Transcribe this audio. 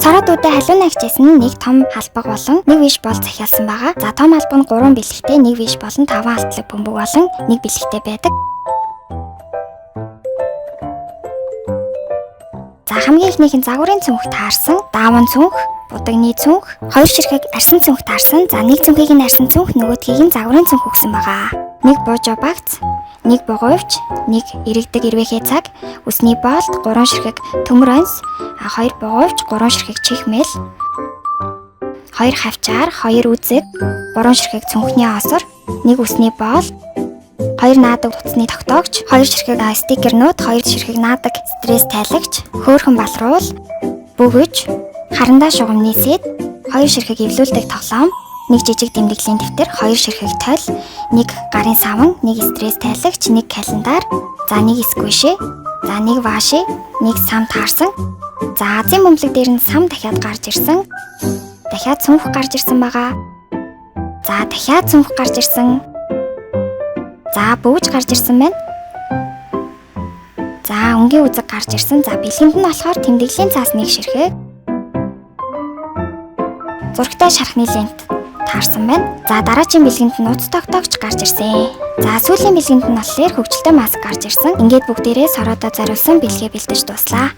Цоруудтай халуун агчээсэн нэг том халбаг болон нэг виш бол захиалсан байгаа. За том халбаг нь 3 бэлэгтэй, нэг виш болон 5 алтлаг бөмбөг болон нэг бэлэгтэй байдаг. За хамгийн ихнийх нь загварын цүнх таарсан, дааван цүнх, будагны цүнх, хоёр ширхэг арсан цүнх таарсан. За нэг цүнхийг нь арсан цүнх, нөгөөдгийг нь загварын цүнх өгсөн байгаа. Нэг буужа багц, нэг бугуйвч, нэг иргэдэг ирвэхээ цаг, үсний боолт, 3 ширхэг төмөр онс, 2 бугуйвч, 3 ширхэг чихмэл, 2 хавчаар, 2 үзэг, 3 ширхэг цүнхний осор, нэг үсний боолт, 2 наадаг утасны тогтоогч, 2 ширхэг стикернууд, 2 ширхэг наадаг стресс тайлагч, хөөрхөн балруул, бөгөж, харандаа шугамны сэд, 2 ширхэг эвлүүлдэг тоглоом, нэг жижиг тэмдэглэлийн дэвтэр, 2 ширхэг тойл, нэг гарын саван, нэг стресс тайлагч, нэг календар, за нэг сквишээ, за нэг ваши, нэг сам таарсан. За азийн бөмбөлөг дээр нь сам дахиад гарч ирсэн. Дахиад цүнх гарч ирсэн байгаа. За дахиад цүнх гарч ирсэн. За бөөж гарч ирсэн байна. За өнгийн үзэг гарч ирсэн. За бэлгэнд нь болохоор тэмдэглэлийн цаас нэг ширхэг. Зурагтай шархны лент таарсан байна. За дараагийн бэлгэнд нь нууц тогтоогч гарч ирсэн. За сүүлийн бэлгэнд нь болохоор хөгжилтэй маск гарч ирсэн. Ингээд бүгдээрээ сороодоо зориулсан бэлгээ бэлдэж дуслаа.